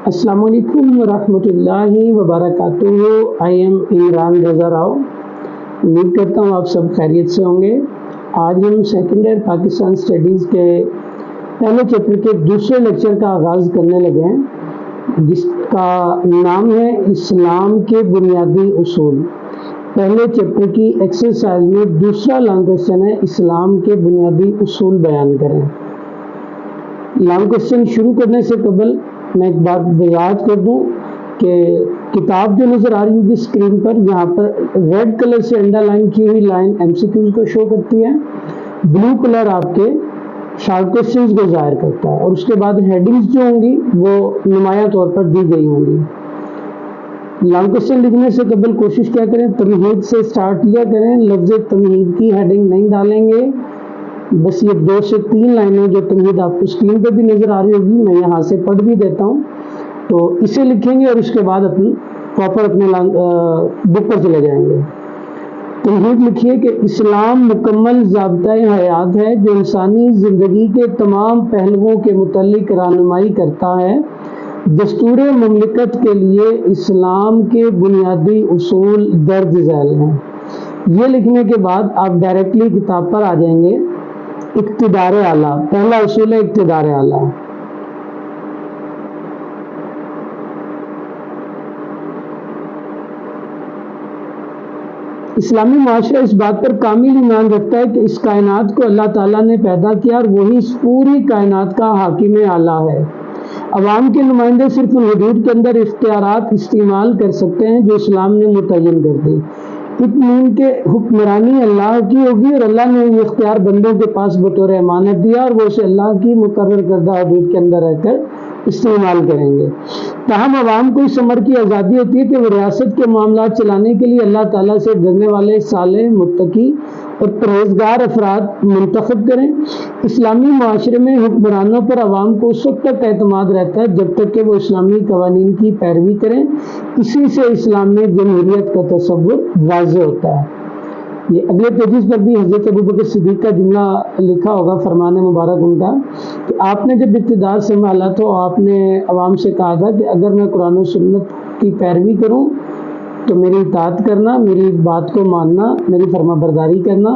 السلام علیکم ورحمۃ اللہ وبرکاتہ۔ آئی ایم عمران رضا راؤ۔ امید کرتا ہوں آپ سب خیریت سے ہوں گے۔ آج ہم سیکنڈ ایئر پاکستان اسٹڈیز کے پہلے چیپٹر کے دوسرے لیکچر کا آغاز کرنے لگے ہیں، جس کا نام ہے اسلام کے بنیادی اصول۔ پہلے چیپٹر کی ایکسرسائز میں دوسرا لانگ کوشچن ہے، اسلام کے بنیادی اصول بیان کریں۔ لانگ کوشچن شروع کرنے سے قبل میں ایک بات یاد کر دوں کہ کتاب جو نظر آ رہی ہوگی اسکرین پر، یہاں پر ریڈ کلر سے انڈر لائن کی ہوئی لائن ایم سی کیوز کو شو کرتی ہے، بلو کلر آپ کے شارٹ کوشچنز کو ظاہر کرتا ہے، اور اس کے بعد ہیڈنگز جو ہوں گی وہ نمایاں طور پر دی گئی ہوں گی۔ لانگ کوشچن لکھنے سے قبل کوشش کیا کریں، تمہید سے سٹارٹ لیا کریں، لفظ تمہید کی ہیڈنگ نہیں ڈالیں گے۔ بس یہ 2 سے 3 لائنیں جو تمہید آپ کو اسکرین پہ بھی نظر آ رہی ہوگی، میں یہاں سے پڑھ بھی دیتا ہوں، تو اسے لکھیں گے اور اس کے بعد اپنے بک پر چلے جائیں گے۔ تمہید لکھیے کہ اسلام مکمل ضابطۂ حیات ہے جو انسانی زندگی کے تمام پہلوؤں کے متعلق رہنمائی کرتا ہے۔ دستور مملکت کے لیے اسلام کے بنیادی اصول درج ذیل ہیں۔ یہ لکھنے کے بعد آپ ڈائریکٹلی کتاب پر آ جائیں گے۔ اقتدار اعلیٰ، پہلا اصول ہے اقتدار اعلیٰ۔ اسلامی معاشرہ اس بات پر کامل ایمان رکھتا ہے کہ اس کائنات کو اللہ تعالیٰ نے پیدا کیا اور وہی اس پوری کائنات کا حاکم اعلیٰ ہے۔ عوام کے نمائندے صرف ان حدود کے اندر اختیارات استعمال کر سکتے ہیں جو اسلام نے متعین کر دی۔ اطمینان کے حکمرانی اللہ کی ہوگی اور اللہ نے یہ اختیار بندوں کے پاس بطور امانت دیا اور وہ اسے اللہ کی مقرر کردہ حدود کے اندر رہ کر استعمال کریں گے۔ تاہم عوام کو اس امر کی آزادی ہوتی ہے کہ وہ ریاست کے معاملات چلانے کے لیے اللہ تعالیٰ سے ڈرنے والے صالح، متقی اور پرہیزگار افراد منتخب کریں۔ اسلامی معاشرے میں حکمرانوں پر عوام کو اس وقت تک اعتماد رہتا ہے جب تک کہ وہ اسلامی قوانین کی پیروی کریں۔ اسی سے اسلام میں جمہوریت کا تصور واضح ہوتا ہے۔ یہ اگلے پیجز پر بھی حضرت ابوبکر صدیق کا جملہ لکھا ہوگا، فرمان مبارک ان کا، کہ آپ نے جب اقتدار سنبھالا تو آپ نے عوام سے کہا تھا کہ اگر میں قرآن و سنت کی پیروی کروں تو میری اطاعت کرنا، میری بات کو ماننا، میری فرما برداری کرنا،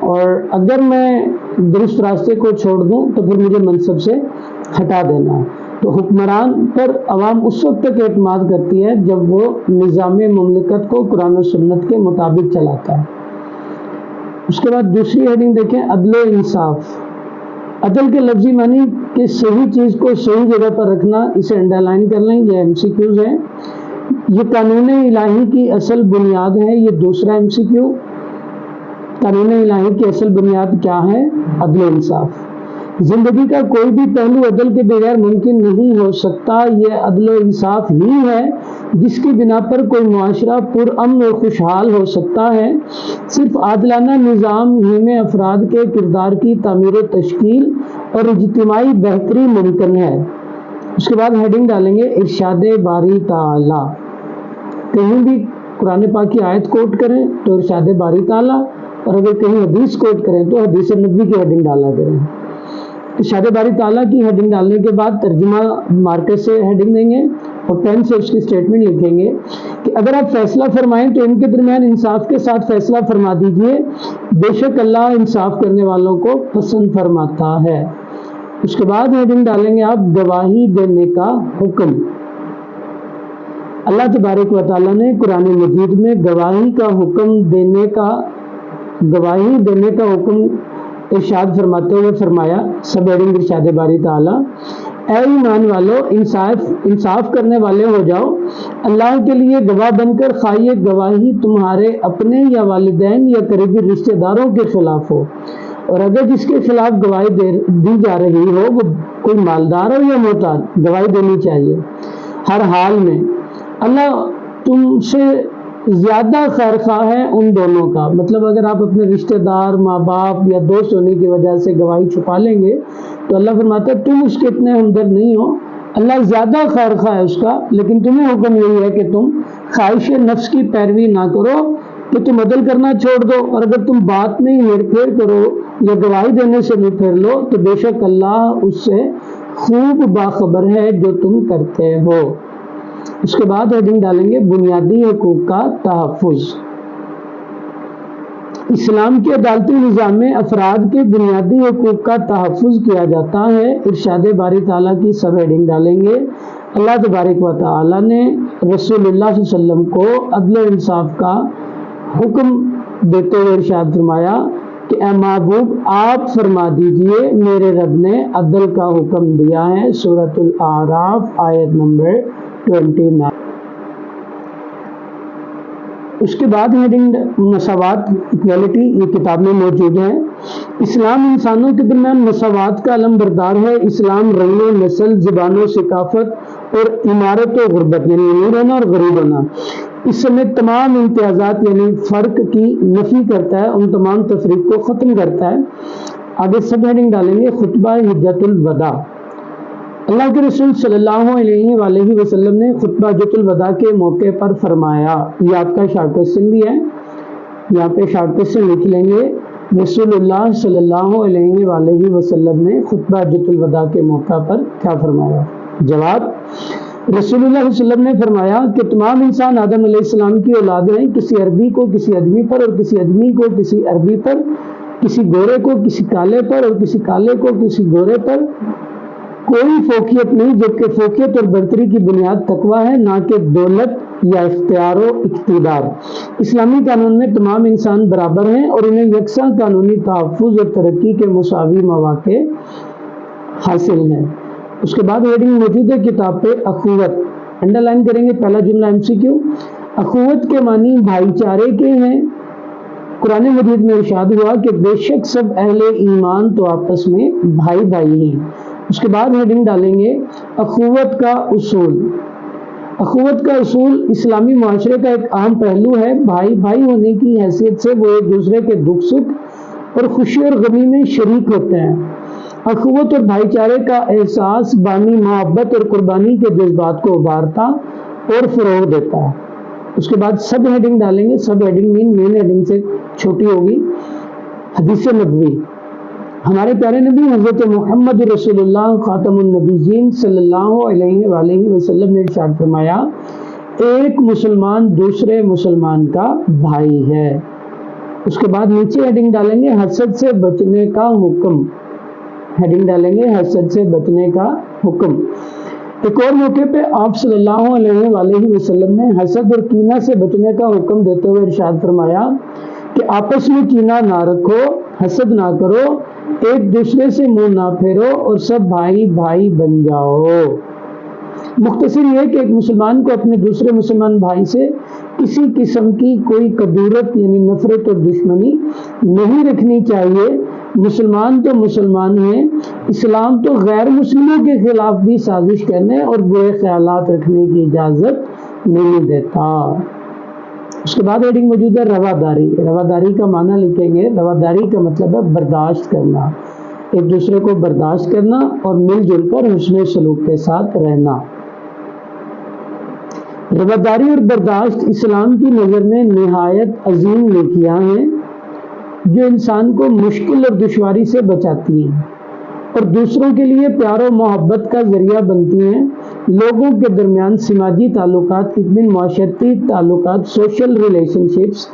اور اگر میں درست راستے کو چھوڑ دوں تو پھر مجھے منصب سے ہٹا دینا۔ تو حکمران پر عوام اس وقت تک اعتماد کرتی ہے جب وہ نظام مملکت کو قرآن و سنت کے مطابق چلاتا ہے۔ اس کے بعد دوسری ہیڈنگ دیکھیں، عدل و انصاف۔ عدل کے لفظی معنی کہ صحیح چیز کو صحیح جگہ پر رکھنا، اسے انڈر لائن کر لیں، یہ ایم سی کیوز ہے۔ یہ قانون الہی کی اصل بنیاد ہے، یہ دوسرا ایم سی کیو۔ قانون الہی کی اصل بنیاد کیا ہے؟ عدل و انصاف۔ زندگی کا کوئی بھی پہلو عدل کے بغیر ممکن نہیں ہو سکتا۔ یہ عدل و انصاف ہی ہے جس کی بنا پر کوئی معاشرہ پرامن و خوشحال ہو سکتا ہے۔ صرف عادلانہ نظام ہی میں افراد کے کردار کی تعمیر و تشکیل اور اجتماعی بہتری ممکن ہے۔ اس کے بعد ہیڈنگ ڈالیں گے، ارشاد باری تعالیٰ۔ کہیں بھی قرآن پاک کی آیت کوٹ کریں تو ارشاد باری تعالیٰ، اور اگر کہیں حدیث کوٹ کریں تو حدیث نبوی کی ہیڈنگ ڈالا کریں۔ ارشاد باری تعالیٰ کی ہیڈنگ ڈالنے کے بعد ترجمہ مارکر سے ہیڈنگ دیں گے اور پین سے اس کی اسٹیٹمنٹ لکھیں گے کہ اگر آپ فیصلہ فرمائیں تو ان کے درمیان انصاف کے ساتھ فیصلہ فرما دیجئے، بے شک اللہ انصاف کرنے والوں کو پسند فرماتا ہے۔ اس کے بعد ہیڈنگ ڈالیں گے آپ، گواہی دینے کا حکم۔ اللہ تبارک و تعالیٰ نے قرآن مجید میں گواہی دینے کا حکم ارشاد فرماتے ہوئے فرمایا، سب ہیڈنگ ارشاد باری تعالیٰ، اے ایمان والو، انصاف کرنے والے ہو جاؤ اللہ کے لیے گواہ بن کر، خواہ یہ گواہی تمہارے اپنے یا والدین یا قریبی رشتہ داروں کے خلاف ہو، اور اگر جس کے خلاف گواہی دی جا رہی ہو وہ کوئی مالدار ہو یا محتاج، گواہی دینی چاہیے ہر حال میں۔ اللہ تم سے زیادہ خیر خواہ ہے ان دونوں کا، مطلب اگر آپ اپنے رشتہ دار، ماں باپ یا دوست ہونے کی وجہ سے گواہی چھپا لیں گے تو اللہ فرماتا ہے تم اس کے اتنے ہمدرد نہیں ہو، اللہ زیادہ خیر خواہ ہے اس کا، لیکن تمہیں حکم یہی ہے کہ تم خواہش نفس کی پیروی نہ کرو کہ تم عدل کرنا چھوڑ دو، اور اگر تم بات میں ہی ہیر پھیر کرو یا گواہی دینے سے بھی پھر لو تو بے شک اللہ اس سے خوب باخبر ہے جو تم کرتے ہو۔ اس کے بعد ہیڈنگ ڈالیں گے بنیادی حقوق کا تحفظ۔ اسلام کے عدالتی نظام میں افراد کے بنیادی حقوق کا تحفظ کیا جاتا ہے۔ ارشاد باری تعالیٰ کی سب ہیڈنگ ڈالیں گے۔ اللہ تبارک و تعالیٰ نے رسول اللہ صلی اللہ علیہ وسلم کو عدل و انصاف کا حکم دیتے ہوئے ارشاد فرمایا کہ اے محبوب آپ فرما دیجئے میرے رب نے عدل کا حکم دیا ہے۔ سورۃ الاعراف آیت نمبر 29۔ اس کے بعد ہیڈنگ مساوات ایکویلٹی، یہ کتاب میں موجود ہے۔ اسلام انسانوں کے درمیان مساوات کا علم بردار ہے۔ اسلام رنگ و نسل، زبان و ثقافت اور عمارت و غربت یعنی امیر ہونا اور غریب ہونا اس سمیت تمام امتیازات یعنی فرق کی نفی کرتا ہے، ان تمام تفریق کو ختم کرتا ہے۔ آگے سب ہیڈنگ ڈالیں گے خطبہ حجۃ الوداع۔ اللہ کے رسول صلی اللہ علیہ وآلہ وسلم نے خطبہ حجۃ الوداع کے موقع پر فرمایا، یہ آپ کا شارٹ کوسچن بھی ہے، یہاں پہ شارٹ کوسچن لکھ لیں گے، رسول اللہ صلی اللہ علیہ وآلہ وسلم نے خطبہ حجۃ الوداع کے موقع پر کیا فرمایا؟ جواب، رسول اللہ صلی اللہ علیہ وسلم نے فرمایا کہ تمام انسان آدم علیہ السلام کی اولاد ہیں، کسی عربی کو کسی ادمی پر اور کسی ادمی کو کسی عربی پر، کسی گورے کو کسی کالے پر اور کسی کالے کو کسی گورے پر کوئی فوقیت نہیں جبکہ فوقیت اور برتری کی بنیاد تقویٰ ہے، نہ کہ دولت یا اختیار و اقتدار۔ اسلامی قانون میں تمام انسان برابر ہیں اور انہیں یکساں قانونی تحفظ اور ترقی کے مساوی مواقع حاصل ہیں۔ اس کے بعد ہیڈنگ موجود ہے کتاب پہ اخوت، انڈر لائن کریں گے پہلا جملہ MCQ۔ اخوت کے معنی بھائی چارے کے ہیں۔ قرآن مجید میں ارشاد ہوا کہ بے شک سب اہل ایمان تو آپس میں بھائی بھائی ہیں۔ اس کے بعد ہیڈنگ ڈالیں گے اخوت کا اصول۔ اخوت کا اصول اسلامی معاشرے کا ایک اہم پہلو ہے۔ بھائی بھائی ہونے کی حیثیت سے وہ ایک دوسرے کے دکھ سکھ اور خوشی اور غمی میں شریک ہوتے ہیں۔ اخوت اور بھائی چارے کا احساس باہمی محبت اور قربانی کے جذبات کو ابھارتا اور فروغ دیتا ہے۔ اس کے بعد سب ہیڈنگ ڈالیں گے، سب ہیڈنگ مین ہیڈنگ سے چھوٹی ہوگی۔ حدیث نبوی، ہمارے پیارے نبی حضرت محمد رسول اللہ خاتم النبیین صلی اللہ علیہ وآلہ وسلم نے ارشاد فرمایا ایک مسلمان دوسرے مسلمان کا بھائی ہے۔ اس کے بعد نیچے ہیڈنگ ڈالیں گے حسد سے بچنے کا حکم۔ ہیڈنگ ڈالیں گے حسد سے بچنے کا حکم۔ ایک اور موقع پہ آپ صلی اللہ علیہ وآلہ وسلم نے حسد اور کینہ سے بچنے کا حکم دیتے ہوئے ارشاد فرمایا کہ آپس میں کینہ نہ رکھو، حسد نہ کرو، ایک دوسرے سے منہ نہ پھیرو اور سب بھائی بھائی بن جاؤ۔ مختصر یہ کہ ایک مسلمان کو اپنے دوسرے مسلمان بھائی سے کسی قسم کی کوئی کدورت یعنی نفرت اور دشمنی نہیں رکھنی چاہیے۔ مسلمان تو مسلمان ہیں، اسلام تو غیر مسلموں کے خلاف بھی سازش کرنے اور برے خیالات رکھنے کی اجازت نہیں دیتا۔ اس کے بعد ہیڈنگ موجود ہے رواداری۔ رواداری کا معنی لکھیں گے، رواداری کا مطلب ہے برداشت کرنا، ایک دوسرے کو برداشت کرنا اور مل جل کر حسن سلوک کے ساتھ رہنا۔ رواداری اور برداشت اسلام کی نظر میں نہایت عظیم نیکیاں ہیں جو انسان کو مشکل اور دشواری سے بچاتی ہیں اور دوسروں کے لیے پیار و محبت کا ذریعہ بنتی ہیں۔ لوگوں کے درمیان سماجی تعلقات، معاشرتی تعلقات، سوشل ریلیشن شپس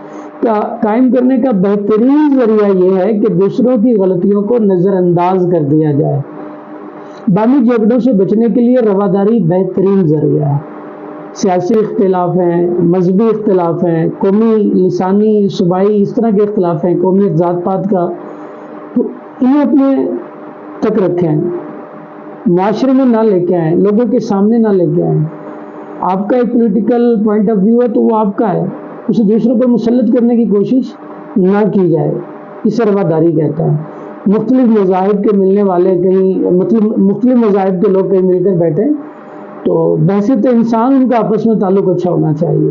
کا قائم کرنے کا بہترین ذریعہ یہ ہے کہ دوسروں کی غلطیوں کو نظر انداز کر دیا جائے۔ باہمی جھگڑوں سے بچنے کے لیے رواداری بہترین ذریعہ ہے۔ سیاسی اختلاف ہیں، مذہبی اختلاف ہیں، قومی، لسانی، صوبائی اس طرح کے اختلاف ہیں، قومیت، ذات پات کا، تو انہیں اپنے تک رکھیں، معاشرے میں نہ لے کے آئیں، لوگوں کے سامنے نہ لے کے آئیں۔ آپ کا ایک پولیٹیکل پوائنٹ آف ویو ہے تو وہ آپ کا ہے، اسے دوسروں پر مسلط کرنے کی کوشش نہ کی جائے، اسے رواداری کہتا ہے۔ مختلف مذاہب کے ملنے والے کہیں مختلف مذاہب کے لوگ کہیں مل کر بیٹھے تو بحثیت انسان ان کا آپس میں تعلق اچھا ہونا چاہیے۔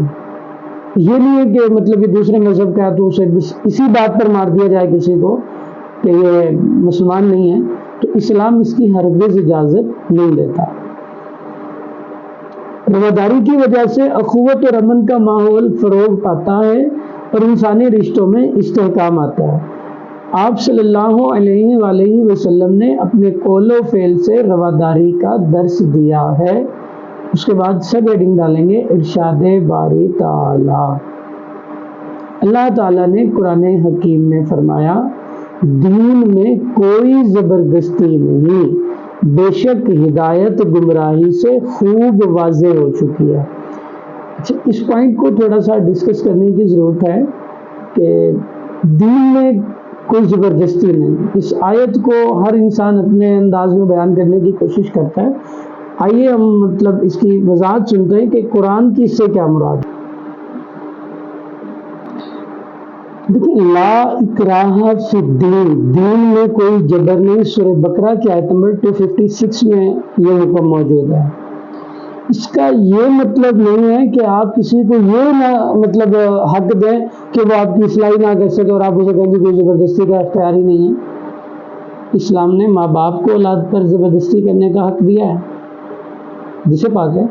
یہ نہیں ہے کہ مطلب کہ دوسرے مذہب کا ہے تو اسے اسی بات پر مار دیا جائے کسی کو کہ یہ مسلمان نہیں ہے، تو اسلام اس کی ہرگز اجازت نہیں دیتا۔ رواداری کی وجہ سے اخوت اور امن کا ماحول فروغ پاتا ہے اور انسانی رشتوں میں استحکام آتا ہے۔ آپ صلی اللہ علیہ وآلہ وسلم نے اپنے قول و فعل سے رواداری کا درس دیا ہے۔ اس کے بعد سب ایڈنگ ڈالیں گے ارشاد باری تعالی۔ اللہ تعالیٰ نے قرآن حکیم میں فرمایا دین میں کوئی زبردستی نہیں، بے شک ہدایت گمراہی سے خوب واضح ہو چکی ہے۔ اچھا، اس پوائنٹ کو تھوڑا سا ڈسکس کرنے کی ضرورت ہے کہ دین میں کوئی زبردستی نہیں۔ اس آیت کو ہر انسان اپنے انداز میں بیان کرنے کی کوشش کرتا ہے۔ آئیے ہم مطلب اس کی وضاحت سنتے ہیں کہ قرآن کی اس سے کیا مراد ہے۔ دیکھیں، لا اکراہ فی الدین، دین میں کوئی جبر نہیں۔ سورہ بقرہ کی آیت نمبر 256 میں یہ حکم موجود ہے۔ اس کا یہ مطلب نہیں ہے کہ آپ کسی کو یہ نہ مطلب حق دیں کہ وہ آپ کی اصلاح نہ کر سکے اور آپ اسے کہیں گے کوئی زبردستی کا اختیار ہی نہیں ہے۔ اسلام نے ماں باپ کو اولاد پر زبردستی کرنے کا حق دیا ہے، جسے پاک ہے،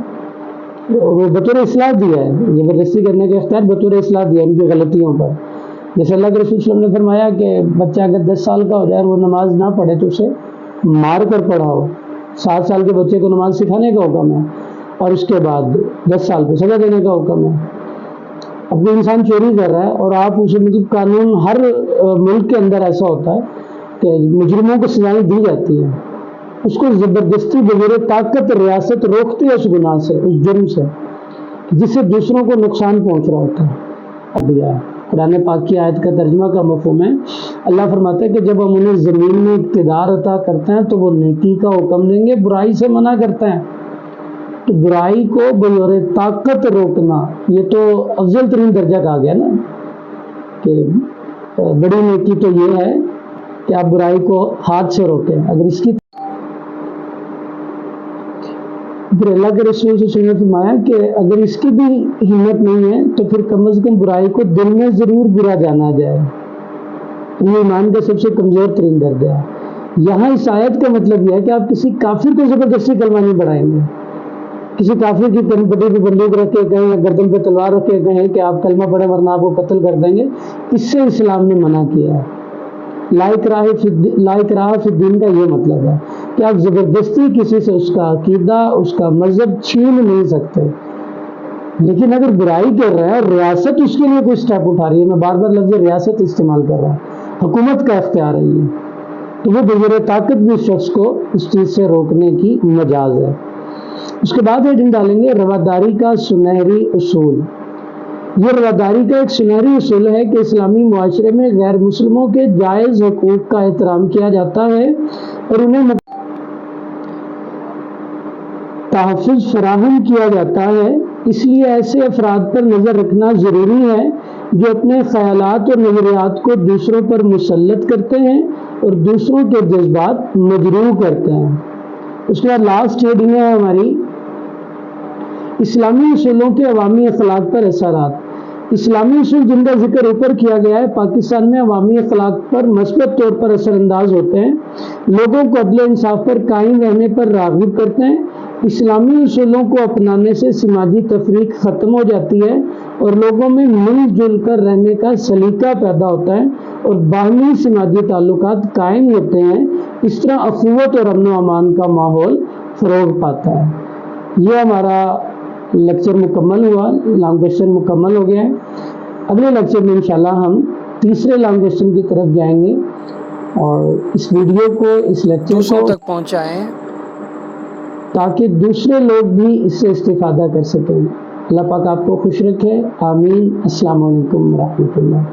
وہ بطور اصلاح دیا ہے، زبردستی کرنے کا اختیار بطور اصلاح دیا ان کی غلطیوں پر۔ جیسے اللہ کے رسول صلی اللہ علیہ وسلم نے فرمایا کہ بچہ اگر 10 سال کا ہو جائے اور وہ نماز نہ پڑھے تو اسے مار کر پڑھاؤ۔ 7 سال کے بچے کو نماز سکھانے کا حکم ہے اور اس کے بعد 10 سال پہ سزا دینے کا حکم ہے۔ اب کوئی انسان چوری کر رہا ہے اور آپ اسے مطلب قانون ہر ملک کے اندر ایسا ہوتا ہے کہ مجرموں کو سزائیں دی جاتی ہیں، اس کو زبردستی بغیر طاقت ریاست روکتی ہے اس گناہ سے، اس جرم سے جس سے دوسروں کو نقصان پہنچ رہا ہوتا ہے۔ اب دیا ہے قرآن پاک کی آیت کا ترجمہ کا مفہوم ہے، اللہ فرماتا ہے کہ جب ہم انہیں زمین میں اقتدار عطا کرتے ہیں تو وہ نیکی کا حکم دیں گے، برائی سے منع کرتے ہیں۔ تو برائی کو بغیر طاقت روکنا یہ تو افضل ترین درجہ کہا گیا نا، کہ بڑی نیکی تو یہ ہے کہ آپ برائی کو ہاتھ سے روکیں۔ اگر اس کی پھر اللہ کے رسول صلی اللہ علیہ وسلم نے فرمایا کہ اگر اس کی بھی ہمت نہیں ہے تو پھر کم از کم برائی کو دل میں ضرور برا جانا جائے۔ یہ ایمان کا سب سے کمزور ترین درجہ ہے۔ یہاں اس آیت کا مطلب یہ ہے کہ آپ کسی کافر کو زبردستی کلمہ نہیں پڑھائیں گے، کسی کافر کی پٹی پہ بندوق رکھ کے کہیں یا گردن پہ تلوار رکھ کے کہیں کہ آپ کلمہ پڑھیں ورنہ آپ کو قتل کر دیں گے، اس سے اسلام نے منع کیا ہے۔ لا اکراہ فی الدین کا یہ مطلب ہے کہ آپ زبردستی کسی سے اس کا عقیدہ، اس کا مذہب چھین نہیں سکتے۔ لیکن اگر برائی کر رہا ہے اور ریاست اس کے لیے کوئی اسٹیپ اٹھا رہی ہے، میں بار بار لفظ ریاست استعمال کر رہا ہوں، حکومت کا اختیار ہے یہ، تو وہ بغیر طاقت بھی شخص کو اس چیز سے روکنے کی مجاز ہے۔ اس کے بعد ایڈنگ ڈالیں گے رواداری کا سنہری اصول۔ یہ رواداری کا ایک سنہری اصول ہے کہ اسلامی معاشرے میں غیر مسلموں کے جائز حقوق کا احترام کیا جاتا ہے اور انہیں تحفظ فراہم کیا جاتا ہے۔ اس لیے ایسے افراد پر نظر رکھنا ضروری ہے جو اپنے خیالات اور نظریات کو دوسروں پر مسلط کرتے ہیں اور دوسروں کے جذبات مجروح کرتے ہیں۔ اس کے بعد لاسٹ ہیڈنگ ہے ہماری اسلامی اصولوں کے عوامی اخلاق پر اثرات۔ اسلامی اصول جن کا ذکر اوپر کیا گیا ہے پاکستان میں عوامی اخلاق پر مثبت طور پر اثر انداز ہوتے ہیں، لوگوں کو عدل و انصاف پر قائم رہنے پر راغب کرتے ہیں۔ اسلامی اصولوں کو اپنانے سے سماجی تفریق ختم ہو جاتی ہے اور لوگوں میں مل جل کر رہنے کا سلیقہ پیدا ہوتا ہے اور باہمی سماجی تعلقات قائم ہوتے ہیں۔ اس طرح اخوت اور امن و امان کا ماحول فروغ پاتا ہے۔ یہ ہمارا لیکچر مکمل ہوا، لانگ کویسچن مکمل ہو گیا ہے۔ اگلے لیکچر میں انشاءاللہ ہم تیسرے لانگ کویسچن کی طرف جائیں گے اور اس ویڈیو کو، اس لیکچر کو تک پہنچائیں تاکہ دوسرے لوگ بھی اس سے استفادہ کر سکیں۔ اللہ پاک آپ کو خوش رکھے، آمین۔ السلام علیکم ورحمۃ اللہ۔